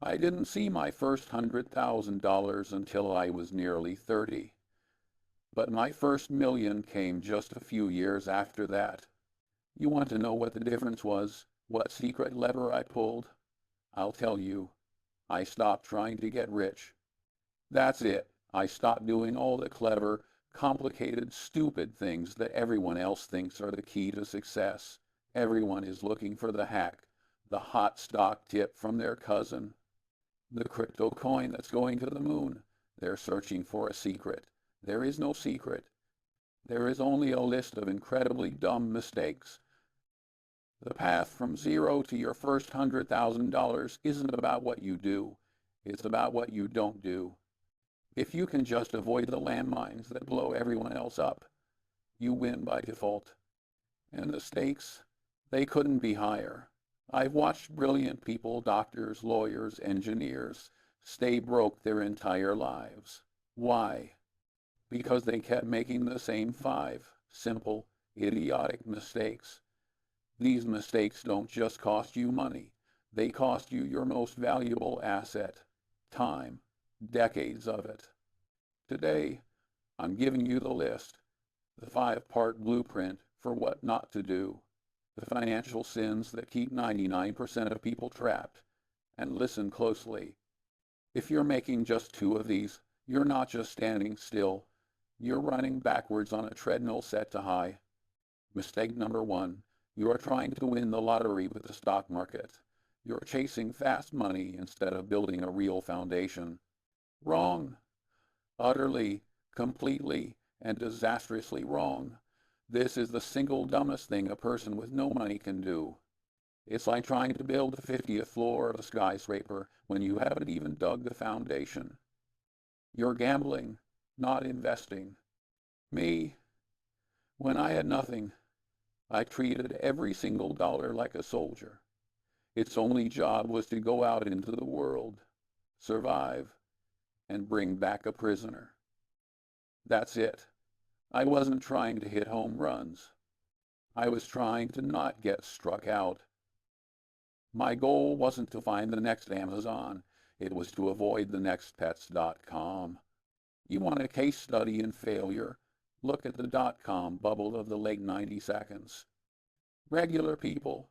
I didn't see my first $100,000 until I was nearly 30. But my first million came just a few years after that. You want to know what the difference was? What secret lever I pulled? I'll tell you. I stopped trying to get rich. That's it. I stopped doing all the clever, complicated, stupid things that everyone else thinks are the key to success. Everyone is looking for the hack, the hot stock tip from their cousin, the crypto coin that's going to the moon. They're searching for a secret. There is no secret. There is only a list of incredibly dumb mistakes. The path from zero to your first $100,000 isn't about what you do. It's about what you don't do. If you can just avoid the landmines that blow everyone else up, you win by default. And the stakes, they couldn't be higher. I've watched brilliant people, doctors, lawyers, engineers, stay broke their entire lives. Why? Because they kept making the same 5 simple, idiotic mistakes. These mistakes don't just cost you money. They cost you your most valuable asset, time, decades of it. Today, I'm giving you the list, the 5-part blueprint for what not to do, the financial sins that keep 99% of people trapped. And listen closely. If you're making just 2 of these, you're not just standing still. You're running backwards on a treadmill set to high. Mistake number 1. You are trying to win the lottery with the stock market. You're chasing fast money instead of building a real foundation. Wrong. Utterly, completely, and disastrously wrong. This is the single dumbest thing a person with no money can do. It's like trying to build the 50th floor of a skyscraper when you haven't even dug the foundation. You're gambling, not investing. Me, when I had nothing, I treated every single dollar like a soldier. Its only job was to go out into the world, survive, and bring back a prisoner. That's it. I wasn't trying to hit home runs. I was trying to not get struck out. My goal wasn't to find the next Amazon. It was to avoid the next pets.com. You want a case study in failure? Look at the .com bubble of the late 90 seconds. Regular people,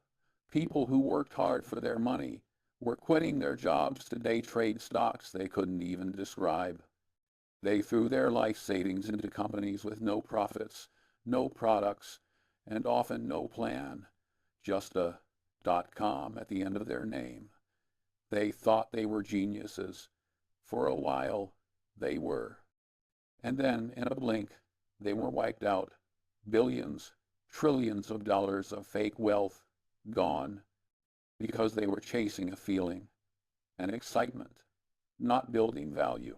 people who worked hard for their money, were quitting their jobs to day trade stocks they couldn't even describe. They threw their life savings into companies with no profits, no products, and often no plan, just a .com at the end of their name. They thought they were geniuses. For a while, they were. And then, in a blink, they were wiped out. Billions, trillions of dollars of fake wealth gone, because they were chasing a feeling, an excitement, not building value.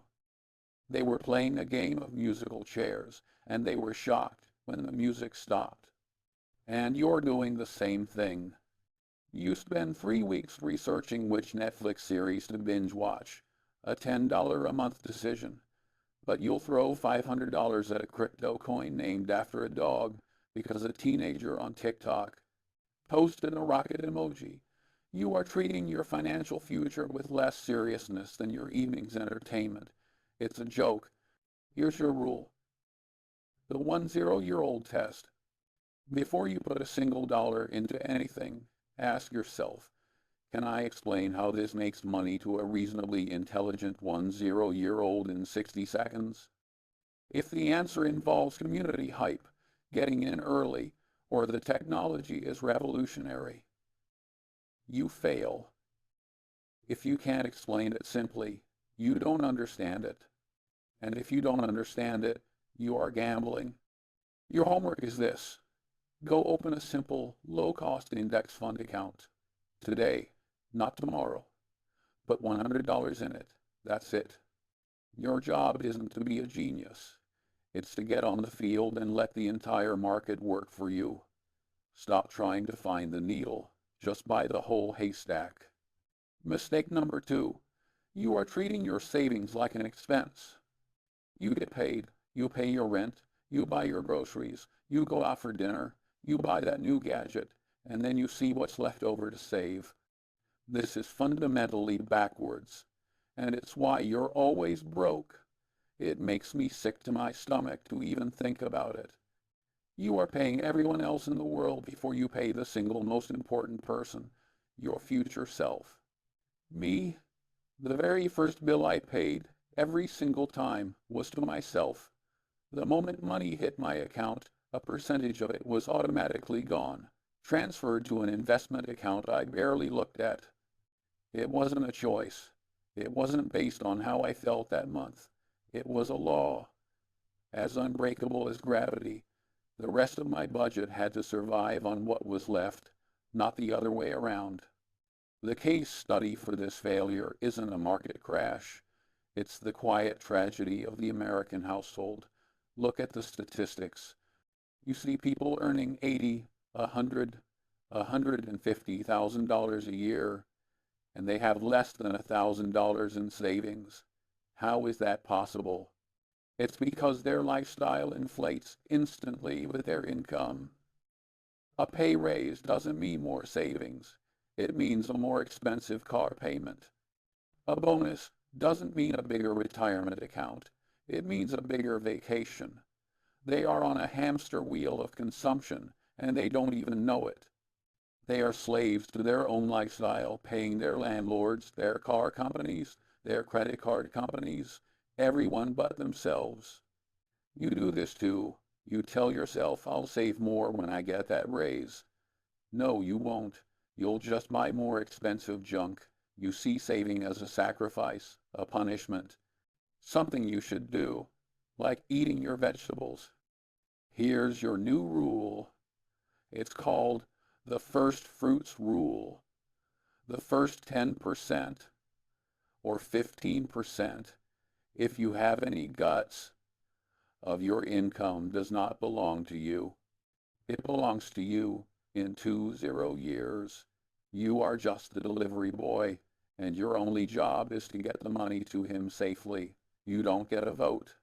They were playing a game of musical chairs, and they were shocked when the music stopped. And you're doing the same thing. You spend 3 weeks researching which Netflix series to binge watch, a $10 a month decision. But you'll throw $500 at a crypto coin named after a dog because a teenager on TikTok posted a rocket emoji. You are treating your financial future with less seriousness than your evening's entertainment. It's a joke. Here's your rule. The 10-year-old test. Before you put a single dollar into anything, ask yourself, can I explain how this makes money to a reasonably intelligent 10-year-old in 60 seconds? If the answer involves community hype, getting in early, or the technology is revolutionary, you fail. If you can't explain it simply, you don't understand it. And if you don't understand it, you are gambling. Your homework is this. Go open a simple, low-cost index fund account. Today, not tomorrow. Put $100 in it. That's it. Your job isn't to be a genius. It's to get on the field and let the entire market work for you. Stop trying to find the needle. Just buy the whole haystack. Mistake number 2. You are treating your savings like an expense. You get paid. You pay your rent. You buy your groceries. You go out for dinner. You buy that new gadget. And then you see what's left over to save. This is fundamentally backwards, and it's why you're always broke. It makes me sick to my stomach to even think about it. You are paying everyone else in the world before you pay the single most important person, your future self. Me, the very first bill I paid, every single time, was to myself. The moment money hit my account, a percentage of it was automatically gone, transferred to an investment account I barely looked at. It wasn't a choice. It wasn't based on how I felt that month. It was a law, as unbreakable as gravity. The rest of my budget had to survive on what was left, not the other way around. The case study for this failure isn't a market crash. It's the quiet tragedy of the American household. Look at the statistics. You see people earning $80, $150,000 a year, and they have less than $1,000 in savings. How is that possible? It's because their lifestyle inflates instantly with their income. A pay raise doesn't mean more savings. It means a more expensive car payment. A bonus doesn't mean a bigger retirement account. It means a bigger vacation. They are on a hamster wheel of consumption, and they don't even know it. They are slaves to their own lifestyle, paying their landlords, their car companies, their credit card companies, everyone but themselves. You do this too. You tell yourself, I'll save more when I get that raise. No, you won't. You'll just buy more expensive junk. You see saving as a sacrifice, a punishment, something you should do, like eating your vegetables. Here's your new rule. It's called the first fruits rule. The first 10% or 15%, if you have any guts, of your income does not belong to you. It belongs to you in 20 years. You are just the delivery boy, and your only job is to get the money to him safely. You don't get a vote.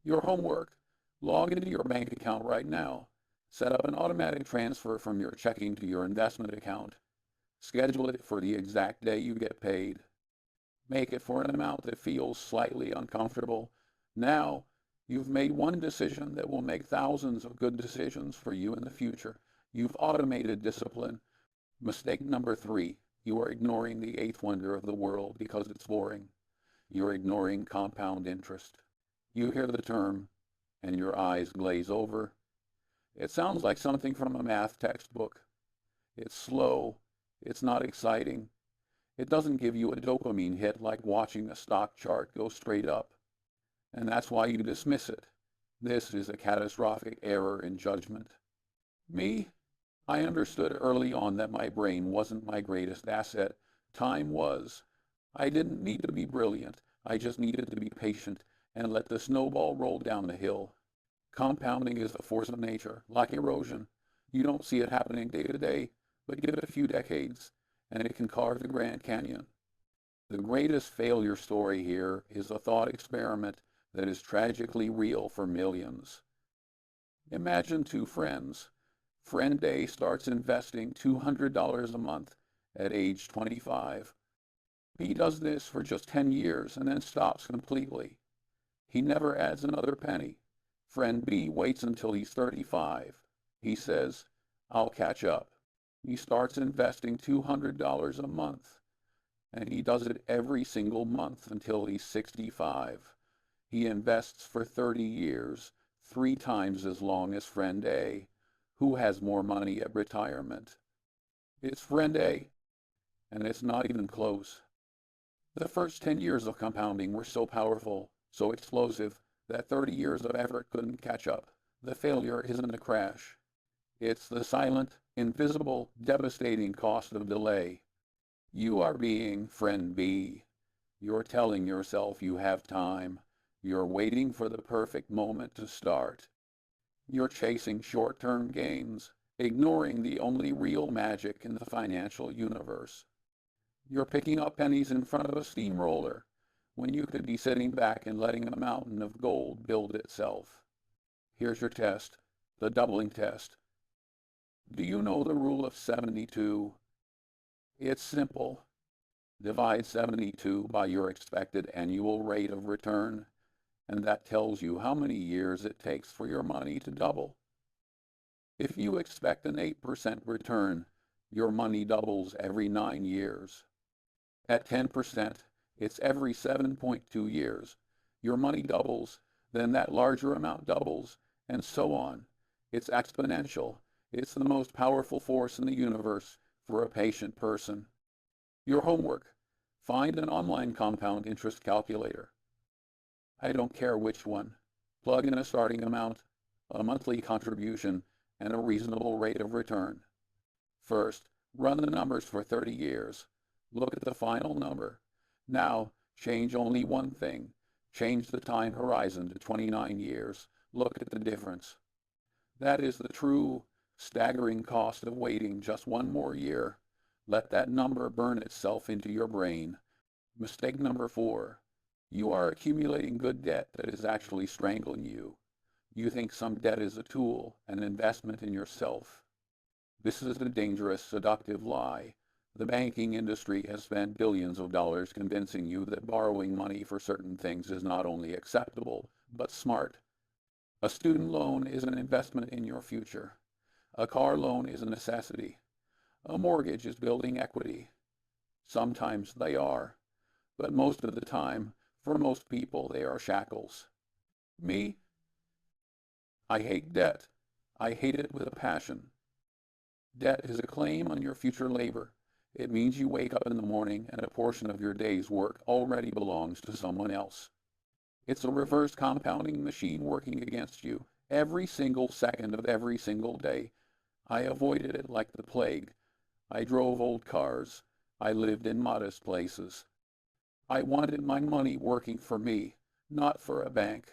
Your homework: log into your bank account right now. Set up an automatic transfer from your checking to your investment account. Schedule it for the exact day you get paid. Make it for an amount that feels slightly uncomfortable. Now, you've made one decision that will make thousands of good decisions for you in the future. You've automated discipline. Mistake number 3, you are ignoring the 8th wonder of the world because it's boring. You're ignoring compound interest. You hear the term, and your eyes glaze over. It sounds like something from a math textbook. It's slow. It's not exciting. It doesn't give you a dopamine hit like watching a stock chart go straight up. And that's why you dismiss it. This is a catastrophic error in judgment. Me? I understood early on that my brain wasn't my greatest asset. Time was. I didn't need to be brilliant. I just needed to be patient and let the snowball roll down the hill. Compounding is a force of nature, like erosion. You don't see it happening day to day, but give it a few decades, and it can carve the Grand Canyon. The greatest failure story here is a thought experiment that is tragically real for millions. Imagine 2 friends. Friend A starts investing $200 a month at age 25. He does this for just 10 years and then stops completely. He never adds another penny. Friend B waits until he's 35. He says, I'll catch up. He starts investing $200 a month, and he does it every single month until he's 65. He invests for 30 years, 3 times as long as friend A. Who has more money at retirement? It's friend A, and it's not even close. The first 10 years of compounding were so powerful, so explosive, that 30 years of effort couldn't catch up. The failure isn't a crash. It's the silent, invisible, devastating cost of delay. You are being friend B. You're telling yourself you have time. You're waiting for the perfect moment to start. You're chasing short-term gains, ignoring the only real magic in the financial universe. You're picking up pennies in front of a steamroller when you could be sitting back and letting a mountain of gold build itself. Here's your test, the doubling test. Do you know the rule of 72? It's simple. Divide 72 by your expected annual rate of return, and that tells you how many years it takes for your money to double. If you expect an 8% return, your money doubles every 9 years. At 10%, it's every 7.2 years. Your money doubles, then that larger amount doubles, and so on. It's exponential. It's the most powerful force in the universe for a patient person. Your homework: find an online compound interest calculator. I don't care which one. Plug in a starting amount, a monthly contribution, and a reasonable rate of return. First, run the numbers for 30 years. Look at the final number. Now, change only one thing. Change the time horizon to 29 years. Look at the difference. That is the true, staggering cost of waiting just one more year. Let that number burn itself into your brain. Mistake number 4. You are accumulating good debt that is actually strangling you. You think some debt is a tool, an investment in yourself. This is a dangerous, seductive lie. The banking industry has spent billions of dollars convincing you that borrowing money for certain things is not only acceptable, but smart. A student loan is an investment in your future. A car loan is a necessity. A mortgage is building equity. Sometimes they are, but most of the time, for most people, they are shackles. Me? I hate debt. I hate it with a passion. Debt is a claim on your future labor. It means you wake up in the morning and a portion of your day's work already belongs to someone else. It's a reverse compounding machine working against you every single second of every single day. I avoided it like the plague. I drove old cars. I lived in modest places. I wanted my money working for me, not for a bank.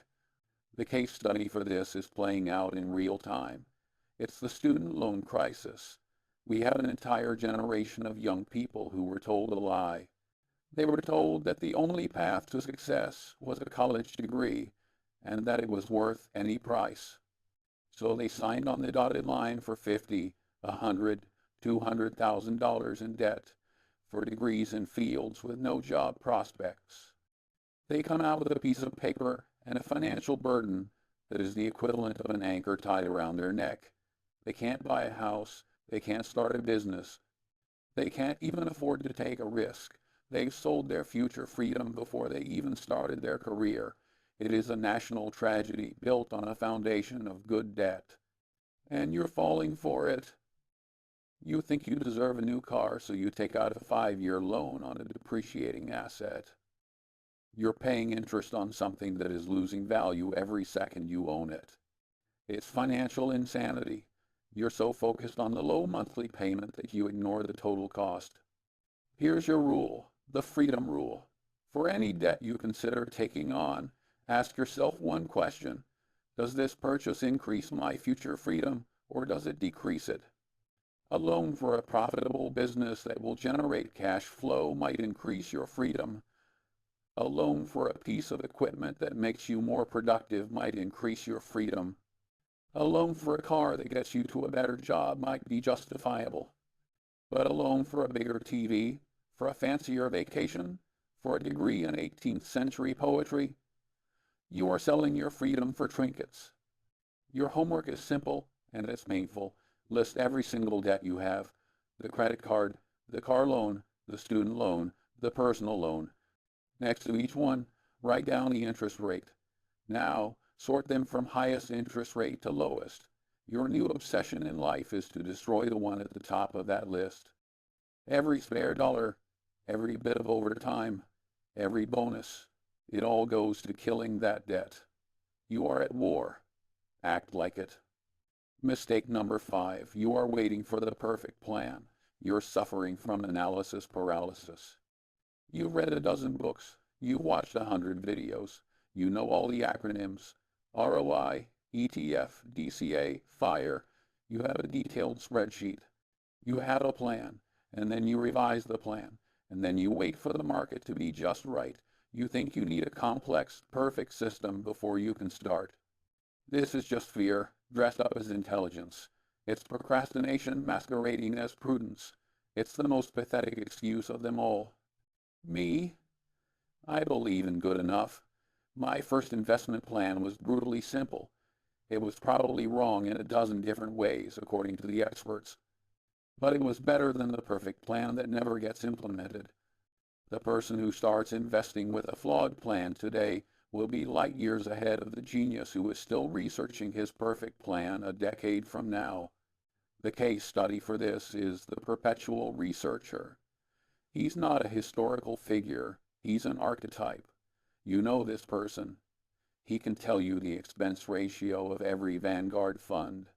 The case study for this is playing out in real time. It's the student loan crisis. We have an entire generation of young people who were told a lie. They were told that the only path to success was a college degree, and that it was worth any price. So they signed on the dotted line for $50, $100, $200,000 in debt for degrees in fields with no job prospects. They come out with a piece of paper and a financial burden that is the equivalent of an anchor tied around their neck. They can't buy a house. They can't start a business. They can't even afford to take a risk. They've sold their future freedom before they even started their career. It is a national tragedy built on a foundation of good debt. And you're falling for it. You think you deserve a new car, so you take out a 5-year loan on a depreciating asset. You're paying interest on something that is losing value every second you own it. It's financial insanity. You're so focused on the low monthly payment that you ignore the total cost. Here's your rule, the freedom rule. For any debt you consider taking on, ask yourself one question. Does this purchase increase my future freedom, or does it decrease it? A loan for a profitable business that will generate cash flow might increase your freedom. A loan for a piece of equipment that makes you more productive might increase your freedom. A loan for a car that gets you to a better job might be justifiable. But a loan for a bigger TV, for a fancier vacation, for a degree in 18th century poetry, you are selling your freedom for trinkets. Your homework is simple and it's painful. List every single debt you have: the credit card, the car loan, the student loan, the personal loan. Next to each one, write down the interest rate. Now, sort them from highest interest rate to lowest. Your new obsession in life is to destroy the one at the top of that list. Every spare dollar, every bit of overtime, every bonus, it all goes to killing that debt. You are at war. Act like it. Mistake number 5. You are waiting for the perfect plan. You're suffering from analysis paralysis. You've read a dozen books. You've watched 100 videos. You know all the acronyms: ROI, ETF, DCA, FIRE. You have a detailed spreadsheet. You have a plan, and then you revise the plan, and then you wait for the market to be just right. You think you need a complex, perfect system before you can start. This is just fear, dressed up as intelligence. It's procrastination masquerading as prudence. It's the most pathetic excuse of them all. Me? I believe in good enough. My first investment plan was brutally simple. It was probably wrong in a dozen different ways, according to the experts. But it was better than the perfect plan that never gets implemented. The person who starts investing with a flawed plan today will be light years ahead of the genius who is still researching his perfect plan a decade from now. The case study for this is the perpetual researcher. He's not a historical figure, he's an archetype. You know this person. He can tell you the expense ratio of every Vanguard fund.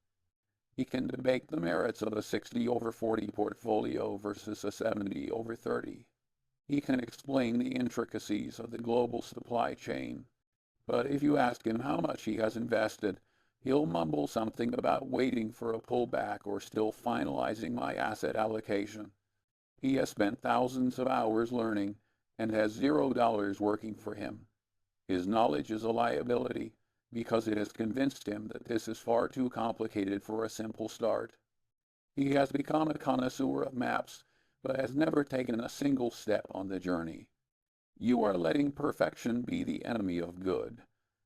He can debate the merits of a 60/40 portfolio versus a 70/30. He can explain the intricacies of the global supply chain. But if you ask him how much he has invested, he'll mumble something about waiting for a pullback or still finalizing my asset allocation. He has spent thousands of hours learning and has $0 working for him. His knowledge is a liability because it has convinced him that this is far too complicated for a simple start. He has become a connoisseur of maps, but has never taken a single step on the journey. You are letting perfection be the enemy of good.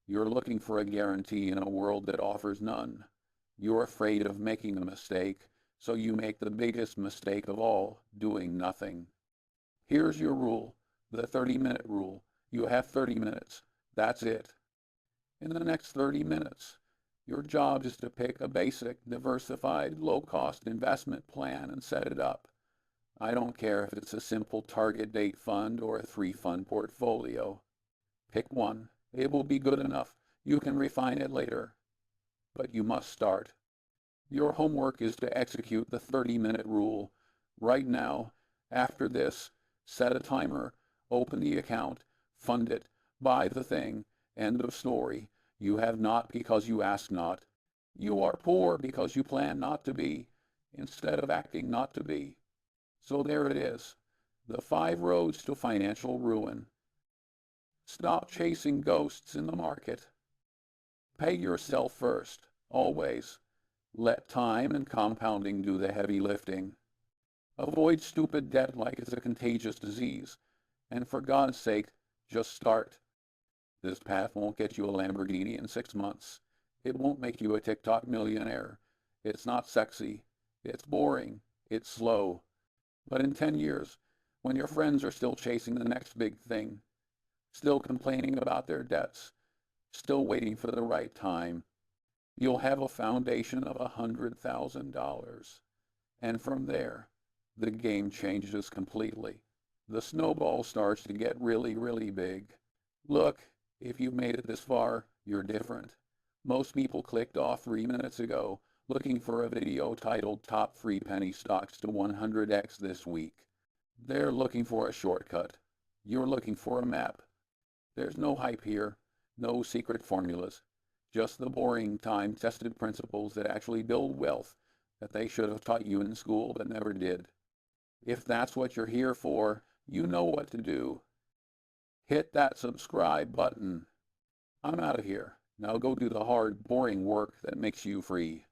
You're looking for a guarantee in a world that offers none. You're afraid of making a mistake, so you make the biggest mistake of all, doing nothing. Here's your rule, the 30-minute rule. You have 30 minutes. That's it. In the next 30 minutes, your job is to pick a basic, diversified, low-cost investment plan and set it up. I don't care if it's a simple target date fund or a 3-fund portfolio. Pick one. It will be good enough. You can refine it later. But you must start. Your homework is to execute the 30-minute rule. Right now, after this, set a timer, open the account, fund it, buy the thing. End of story. You have not because you ask not. You are poor because you plan not to be, instead of acting not to be. So there it is, the 5 roads to financial ruin. Stop chasing ghosts in the market. Pay yourself first, always. Let time and compounding do the heavy lifting. Avoid stupid debt like it's a contagious disease. And for God's sake, just start. This path won't get you a Lamborghini in 6 months. It won't make you a TikTok millionaire. It's not sexy. It's boring. It's slow. But in 10 years, when your friends are still chasing the next big thing, still complaining about their debts, still waiting for the right time, you'll have a foundation of $100,000. And from there, the game changes completely. The snowball starts to get really, really big. Look, if you've made it this far, you're different. Most people clicked off 3 minutes ago looking for a video titled Top 3 Penny Stocks to 100x this week. They're looking for a shortcut. You're looking for a map. There's no hype here, no secret formulas, just the boring, time-tested principles that actually build wealth that they should have taught you in school but never did. If that's what you're here for, you know what to do. Hit that subscribe button. I'm out of here. Now go do the hard, boring work that makes you free.